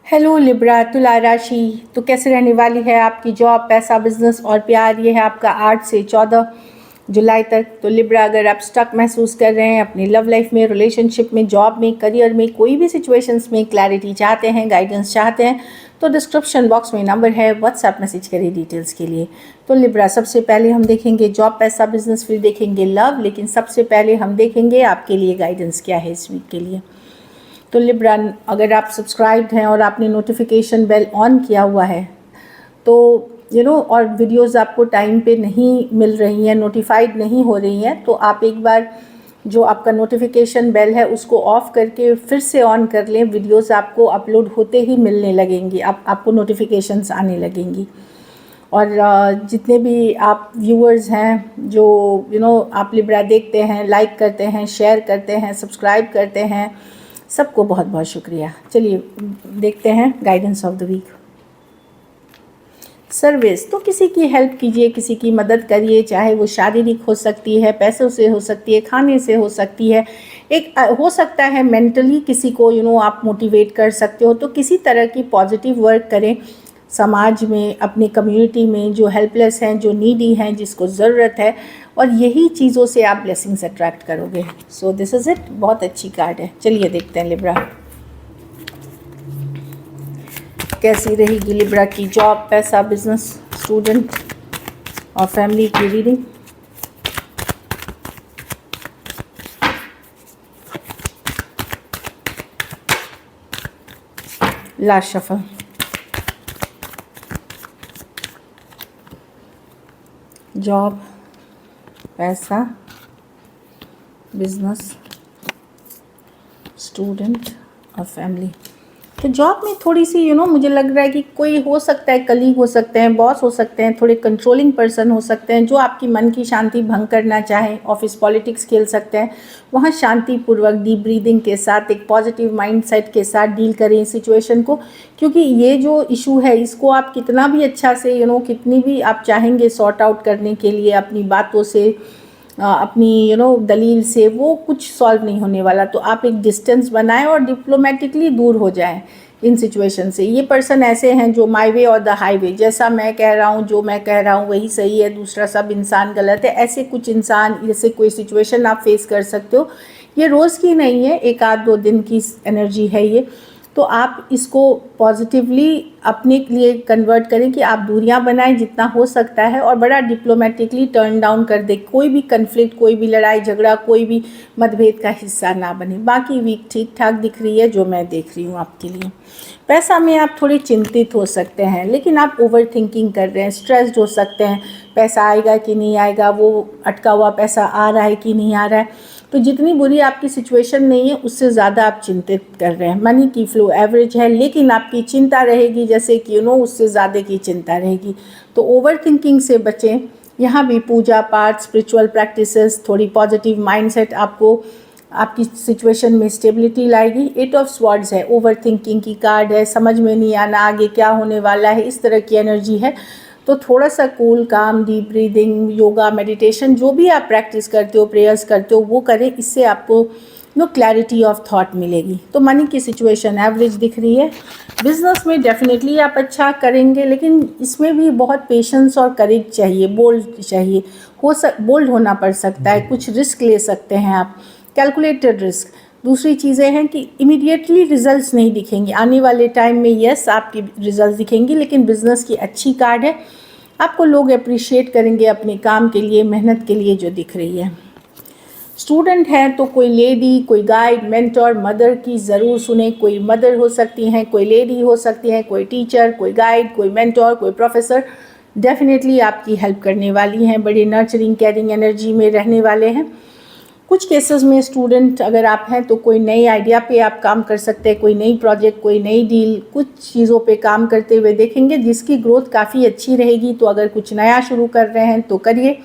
Hello Libra तुला राशि। तो कैसे रहने वाली है आपकी जॉब, पैसा, बिजनेस और प्यार। ये है आपका 8 से 14 जुलाई तक। तो लिब्रा, अगर आप स्टक महसूस कर रहे हैं अपनी लव लाइफ में, रिलेशनशिप में, जॉब में, करियर में, कोई भी सिचुएशंस में क्लैरिटी चाहते हैं, गाइडेंस चाहते हैं, तो डिस्क्रिप्शन बॉक्स में नंबर है, व्हाट्सएप मैसेज करिए डिटेल्स के लिए। तो लिब्रा, सबसे पहले हम देखेंगे जॉब, पैसा, बिजनेस, फिर देखेंगे लव, लेकिन सबसे पहले हम देखेंगे आपके लिए गाइडेंस क्या है इस वीक के लिए। तो लिब्रा, अगर आप सब्सक्राइब्ड हैं और आपने नोटिफिकेशन बेल ऑन किया हुआ है तो और वीडियोस आपको टाइम पे नहीं मिल रही हैं, नोटिफाइड नहीं हो रही हैं, तो आप एक बार जो आपका नोटिफिकेशन बेल है उसको ऑफ़ करके फिर से ऑन कर लें। वीडियोस आपको अपलोड होते ही मिलने लगेंगी, आपको नोटिफिकेशंस आने लगेंगी। और जितने भी आप व्यूअर्स हैं जो आप लिब्रा देखते हैं, लाइक करते हैं, शेयर करते हैं, सब्सक्राइब करते हैं, सबको बहुत बहुत शुक्रिया। चलिए देखते हैं guidance of the week. Service, तो किसी की हेल्प कीजिए, किसी की मदद करिए, चाहे वो शारीरिक हो सकती है, पैसों से हो सकती है, खाने से हो सकती है, एक हो सकता है मेंटली किसी को आप मोटिवेट कर सकते हो। तो किसी तरह की पॉजिटिव वर्क करें समाज में, अपनी कम्युनिटी में, जो हेल्पलेस हैं, जो नीडी हैं, जिसको ज़रूरत है, और यही चीज़ों से आप ब्लेसिंग्स अट्रैक्ट करोगे। So this is it. बहुत अच्छी कार्ड है। चलिए देखते हैं लिब्रा कैसी रहेगी लिब्रा की जॉब, पैसा, बिजनेस, स्टूडेंट और फैमिली की रीडिंग। Last shuffle. जॉब, पैसा, बिजनेस, स्टूडेंट और फैमिली। तो जॉब में थोड़ी सी मुझे लग रहा है कि कोई हो सकता है, कलीग हो सकते हैं, बॉस हो सकते हैं, थोड़े कंट्रोलिंग पर्सन हो सकते हैं जो आपकी मन की शांति भंग करना चाहें। ऑफिस पॉलिटिक्स खेल सकते हैं। वहाँ शांतिपूर्वक डीप ब्रीदिंग के साथ, एक पॉजिटिव माइंडसेट के साथ डील करें इस सिचुएशन को, क्योंकि ये जो इशू है इसको आप कितना भी अच्छा से कितनी भी आप चाहेंगे सॉर्ट आउट करने के लिए अपनी बातों से, अपनी दलील से, वो कुछ सॉल्व नहीं होने वाला। तो आप एक डिस्टेंस बनाएं और डिप्लोमेटिकली दूर हो जाएं इन सिचुएशन से। ये पर्सन ऐसे हैं जो माई वे और द हाईवे, जैसा मैं कह रहा हूँ, जो मैं कह रहा हूँ वही सही है, दूसरा सब इंसान गलत है, ऐसे कुछ इंसान, जैसे कोई सिचुएशन आप फेस कर सकते हो। ये रोज़ की नहीं है, एक आध दो दिन की एनर्जी है ये। तो आप इसको पॉजिटिवली अपने लिए कन्वर्ट करें कि आप दूरियां बनाएं जितना हो सकता है, और बड़ा डिप्लोमेटिकली टर्न डाउन कर दें। कोई भी कन्फ्लिक्ट, कोई भी लड़ाई झगड़ा, कोई भी मतभेद का हिस्सा ना बने। बाकी वीक ठीक ठाक दिख रही है जो मैं देख रही हूँ आपके लिए। पैसा में आप थोड़े चिंतित हो सकते हैं, लेकिन आप ओवर थिंकिंग कर रहे हैं, स्ट्रेस्ड हो सकते हैं। पैसा आएगा कि नहीं आएगा, वो अटका हुआ पैसा आ रहा है कि नहीं आ रहा है। तो जितनी बुरी आपकी सिचुएशन नहीं है उससे ज़्यादा आप चिंतित कर रहे हैं। मनी की फ्लो एवरेज है, लेकिन आपकी चिंता रहेगी जैसे कि उससे ज़्यादा की चिंता रहेगी। तो ओवर थिंकिंग से बचें। यहाँ भी पूजा पाठ, स्पिरिचुअल प्रैक्टिसेस, थोड़ी पॉजिटिव माइंडसेट आपको आपकी सिचुएशन में स्टेबिलिटी लाएगी। 8 ऑफ स्वॉर्ड्स है, ओवर थिंकिंग की कार्ड है, समझ में नहीं आना आगे क्या होने वाला है, इस तरह की एनर्जी है। तो थोड़ा सा कूल, काम, डीप ब्रीदिंग, योगा, मेडिटेशन, जो भी आप प्रैक्टिस करते हो, प्रेयर्स करते हो, वो करें। इससे आपको क्लैरिटी ऑफ थॉट मिलेगी। तो मनी की सिचुएशन एवरेज दिख रही है। बिजनेस में डेफिनेटली आप अच्छा करेंगे, लेकिन इसमें भी बहुत पेशेंस और करेज चाहिए, बोल्ड चाहिए। बोल्ड होना पड़ सकता है, कुछ रिस्क ले सकते हैं आप, कैलकुलेटेड रिस्क। दूसरी चीज़ें हैं कि इमीडिएटली रिजल्ट्स नहीं दिखेंगे, आने वाले टाइम में यस आपकी रिजल्ट्स दिखेंगी, लेकिन बिज़नेस की अच्छी कार्ड है। आपको लोग अप्रिशिएट करेंगे अपने काम के लिए, मेहनत के लिए जो दिख रही है। स्टूडेंट हैं तो कोई लेडी, कोई गाइड, मेंटर, मदर की ज़रूर सुने। कोई मदर हो सकती हैं, कोई लेडी हो सकती हैं, कोई टीचर, कोई गाइड, कोई मेंटर, कोई प्रोफेसर डेफिनेटली आपकी हेल्प करने वाली हैं। बड़ी नर्चरिंग, केयरिंग एनर्जी में रहने वाले हैं। कुछ केसेस में स्टूडेंट अगर आप हैं तो कोई नई आइडिया पे आप काम कर सकते हैं, कोई नई प्रोजेक्ट, कोई नई डील, कुछ चीज़ों पे काम करते हुए देखेंगे जिसकी ग्रोथ काफ़ी अच्छी रहेगी। तो अगर कुछ नया शुरू कर रहे हैं तो करिए।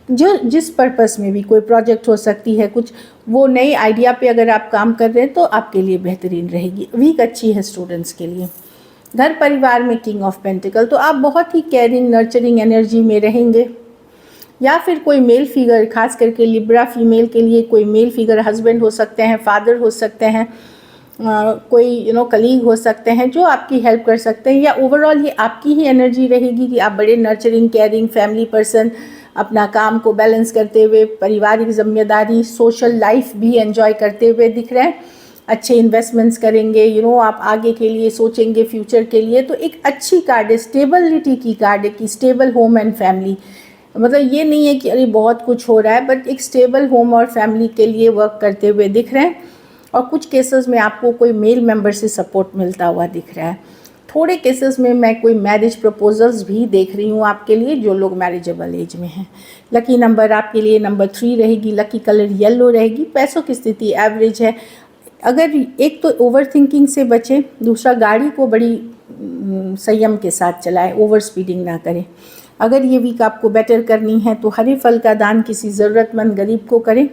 जो जिस पर्पस में भी कोई प्रोजेक्ट हो सकती है, कुछ वो नई आइडिया पे अगर आप काम कर रहे हैं तो आपके लिए बेहतरीन रहेगी। वीक अच्छी है स्टूडेंट्स के लिए। घर परिवार में किंग ऑफ पेंटिकल, तो आप बहुत ही केयरिंग, नर्चरिंग एनर्जी में रहेंगे। या फिर कोई मेल फिगर, खास करके लिब्रा फीमेल के लिए कोई मेल फिगर, हस्बैंड हो सकते हैं, फादर हो सकते हैं, कोई कलीग हो सकते हैं जो आपकी हेल्प कर सकते हैं, या ओवरऑल ये आपकी ही एनर्जी रहेगी कि आप बड़े नर्चरिंग, केयरिंग फैमिली पर्सन, अपना काम को बैलेंस करते हुए पारिवारिक जिम्मेदारी, सोशल लाइफ भी एंजॉय करते हुए दिख रहे हैं। अच्छे इन्वेस्टमेंट्स करेंगे, आप आगे के लिए सोचेंगे, फ्यूचर के लिए। तो एक अच्छी कार्ड है, स्टेबिलिटी की कार्ड है कि स्टेबल होम एंड फैमिली। मतलब ये नहीं है कि अरे बहुत कुछ हो रहा है, बट एक स्टेबल होम और फैमिली के लिए वर्क करते हुए दिख रहे हैं। और कुछ केसेस में आपको कोई मेल मेंबर से सपोर्ट मिलता हुआ दिख रहा है। थोड़े केसेस में मैं कोई मैरिज प्रपोजल्स भी देख रही हूँ आपके लिए, जो लोग मैरिजेबल एज में हैं। लकी नंबर आपके लिए नंबर 3 रहेगी। लकी कलर येलो रहेगी। पैसों की स्थिति एवरेज है। अगर एक तो ओवर थिंकिंग से बचें, दूसरा गाड़ी को बड़ी संयम के साथ चलाएं, ओवर स्पीडिंग ना करें। अगर ये वीक आपको बेटर करनी है तो हरे फल का दान किसी ज़रूरतमंद गरीब को करें।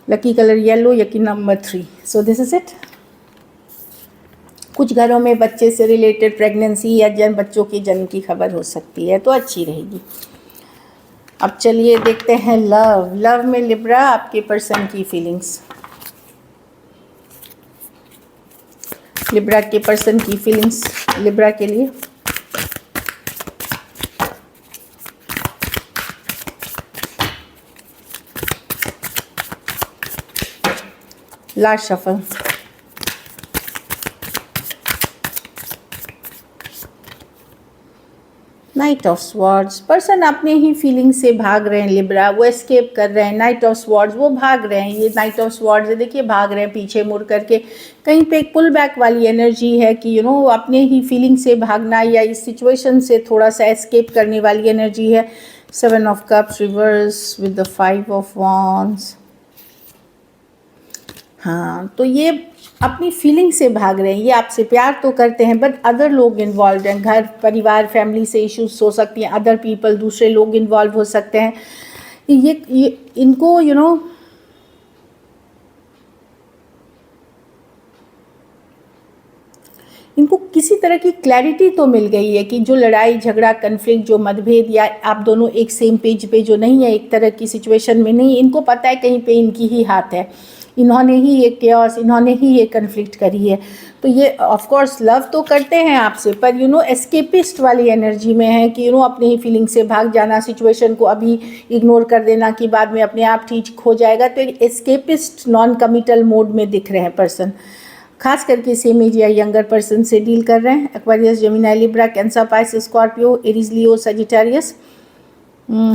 Lucky colour yellow, lucky number 3। So this is it. कुछ घरों में बच्चे से रिलेटेड प्रेगनेंसी या बच्चों के जन्म की खबर हो सकती है, तो अच्छी रहेगी। अब चलिए देखते हैं लव में लिब्रा आपके पर्सन की फीलिंग्स। लिब्रा के पर्सन की फीलिंग्स लिब्रा के लिए। Last shuffle. Night of swords. Person अपने ही फीलिंग से भाग रहे हैं लिब्रा, वो एस्केप कर रहे हैं। नाइट ऑफ स्वॉर्ड्स, वो भाग रहे हैं। ये नाइट ऑफ स्वॉर्ड्स है, देखिए भाग रहे हैं पीछे मुड़ करके। कहीं पे एक पुल बैक वाली एनर्जी है कि अपने ही फीलिंग से भागना या इस सिचुएशन से थोड़ा सा एस्केप करने वाली एनर्जी है। 7 of cups reverse with the 5 of wands. हाँ, तो ये अपनी फीलिंग से भाग रहे हैं। ये आपसे प्यार तो करते हैं, बट अदर लोग इन्वॉल्व हैं। घर परिवार फैमिली से इश्यूज हो सकती हैं, अदर पीपल दूसरे लोग इन्वॉल्व हो सकते हैं। ये इनको इनको किसी तरह की क्लैरिटी तो मिल गई है कि जो लड़ाई झगड़ा कन्फ्लिक्ट, जो मतभेद या आप दोनों एक सेम पेज पे जो नहीं है, एक तरह की सिचुएशन में नहीं, इनको पता है कहीं पे इनकी ही हाथ है। इन्होंने ही ये केओस, इन्होंने ही ये कन्फ्लिक्ट करी है। तो ये ऑफ कोर्स लव तो करते हैं आपसे, पर एस्केपिस्ट वाली एनर्जी में है कि अपने ही फीलिंग से भाग जाना, सिचुएशन को अभी इग्नोर कर देना कि बाद में अपने आप ठीक हो जाएगा। तो एक एस्केपिस्ट नॉन कमिटल मोड में दिख रहे हैं पर्सन। खास करके सेम एज या यंगर पर्सन से डील कर रहे हैं। Aquarius, Gemini, Libra, Cancer, Pisces, Scorpio, Aries, Leo, Sagittarius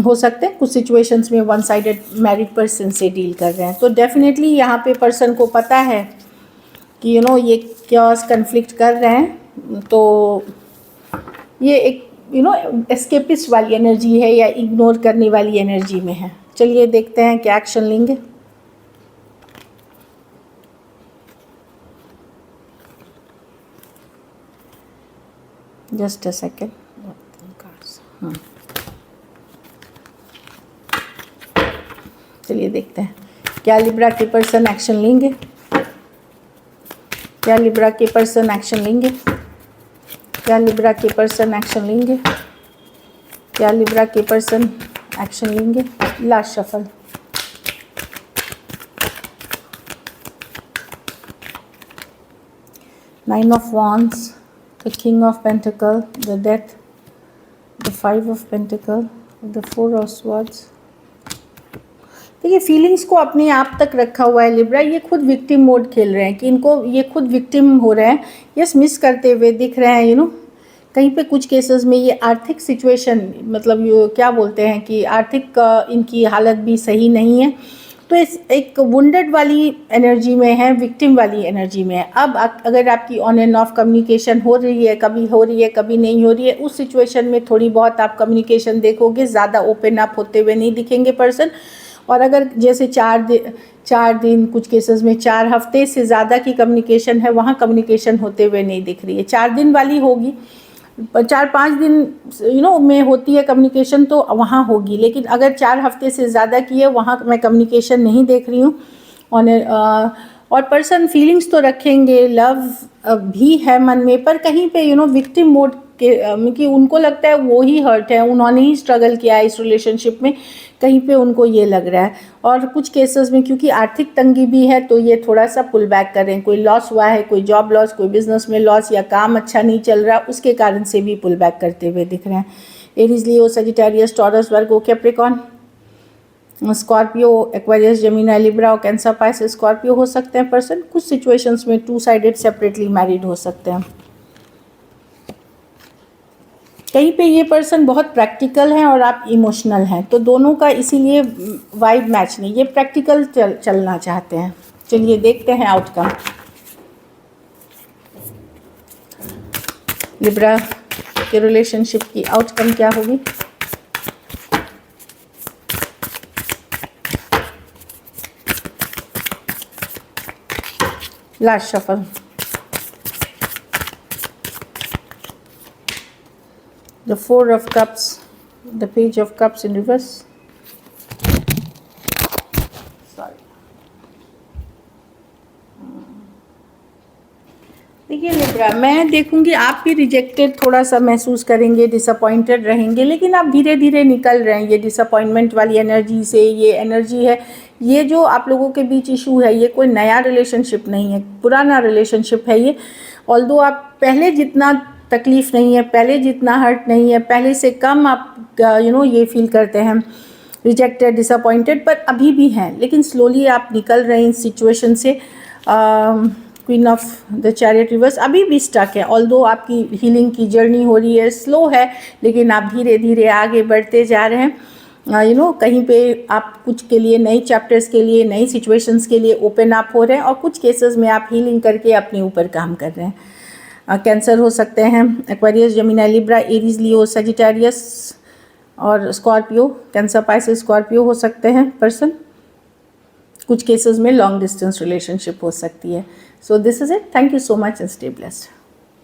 हो सकते हैं। कुछ सिचुएशंस में वन साइडेड मैरिड पर्सन से डील कर रहे हैं। तो डेफिनेटली यहाँ पे पर्सन को पता है कि ये क्योस कन्फ्लिक्ट कर रहे हैं। तो ये एक एस्केपिस्ट वाली एनर्जी है या इग्नोर करने वाली एनर्जी में है। चलिए देखते हैं क्या एक्शन लेंगे। Just a second. चलिए देखते हैं क्या लिब्रा के पर्सन एक्शन लेंगे। क्या लिब्रा के पर्सन एक्शन लेंगे। क्या लिब्रा के पर्सन एक्शन लेंगे। क्या लिब्रा के पर्सन एक्शन लेंगे। Last shuffle. Nine of wands, the king of pentacle, the death, the 5 of pentacle, the 4 of swords. देखिए फीलिंग्स को अपने आप तक रखा हुआ है लिब्रा। ये खुद विक्टिम मोड खेल रहे हैं कि इनको ये खुद विक्टिम हो रहे हैं, यस मिस करते हुए दिख रहे हैं। कहीं पे कुछ केसेस में ये आर्थिक सिचुएशन, मतलब ये क्या बोलते हैं कि आर्थिक इनकी हालत भी सही नहीं है। तो इस एक वुंडेड वाली एनर्जी में है, विक्टिम वाली एनर्जी में है। अब अगर आपकी ऑन एंड ऑफ कम्युनिकेशन हो रही है, कभी हो रही है कभी नहीं हो रही है, उस सिचुएशन में थोड़ी बहुत आप कम्युनिकेशन देखोगे, ज़्यादा ओपन अप होते हुए नहीं दिखेंगे पर्सन। और अगर जैसे 4 दिन कुछ केसेस में 4 हफ्ते से ज़्यादा की कम्युनिकेशन है, वहाँ कम्युनिकेशन होते हुए नहीं दिख रही है। 4 दिन वाली होगी, 4-5 दिन में होती है कम्युनिकेशन, तो वहाँ होगी। लेकिन अगर 4 हफ्ते से ज़्यादा की है, वहाँ मैं कम्युनिकेशन नहीं देख रही हूँ। और पर्सन फीलिंग्स तो रखेंगे, लव भी है मन में, पर कहीं पे विक्टिम मोड कि उनको लगता है वो ही हर्ट है, उन्होंने ही स्ट्रगल किया है इस रिलेशनशिप में, कहीं पे उनको ये लग रहा है। और कुछ केसेस में क्योंकि आर्थिक तंगी भी है तो ये थोड़ा सा पुल बैक कर रहे हैं, कोई लॉस हुआ है, कोई जॉब लॉस, कोई बिजनेस में लॉस, या काम अच्छा नहीं चल रहा, उसके कारण से भी पुल बैक करते हुए दिख रहे हैं। Aries, Leo, Sagittarius, Taurus, Virgo, Capricorn, Scorpio, Aquarius, Gemini, Libra और कैंसर, पाइसेस, स्कॉर्पियो हो सकते हैं पर्सन। कुछ सिचुएशंस में टू साइडेड सेपरेटली मैरिड हो सकते हैं। कहीं पे ये पर्सन बहुत प्रैक्टिकल हैं और आप इमोशनल हैं, तो दोनों का इसीलिए वाइब मैच नहीं, ये प्रैक्टिकल चलना चाहते हैं। चलिए देखते हैं आउटकम। लिब्रा के रिलेशनशिप की आउटकम क्या होगी। Last shuffle, the Four of Cups, the Page of Cups in reverse. Sorry. देखिए लिब्रा, मैं देखूंगी आप भी रिजेक्टेड थोड़ा सा महसूस करेंगे, डिसअपॉइंटेड रहेंगे, लेकिन आप धीरे धीरे निकल रहे हैं ये डिसअपॉइंटमेंट वाली एनर्जी से। ये एनर्जी है, ये जो आप लोगों के बीच इशू है, ये कोई नया रिलेशनशिप नहीं है, पुराना रिलेशनशिप है ये। ऑल्दो आप पहले जितना तकलीफ़ नहीं है, पहले जितना हर्ट नहीं है, पहले से कम आप ये फील करते हैं रिजेक्टेड, डिसअपॉइंटेड, पर अभी भी हैं, लेकिन स्लोली आप निकल रहे हैं इस सिचुएशन से। Queen of the chariot reverse अभी भी स्टक है, ऑल्दो आपकी हीलिंग की जर्नी हो रही है, स्लो है, लेकिन आप धीरे धीरे आगे बढ़ते जा रहे हैं। कहीं पे आप कुछ के लिए, नई चैप्टर्स के लिए, नई सिचुएशंस के लिए ओपन अप हो रहे हैं, और कुछ केसेस में आप हीलिंग करके अपने ऊपर काम कर रहे हैं। कैंसर हो सकते हैं, Aquarius, Gemini, Libra, Aries, Leo, Sagittarius और स्कॉर्पियो। कैंसर, पाइसेस, स्कॉर्पियो हो सकते हैं पर्सन। कुछ केसेस में लॉन्ग डिस्टेंस रिलेशनशिप हो सकती है। So this is it, thank you so much and stay blessed.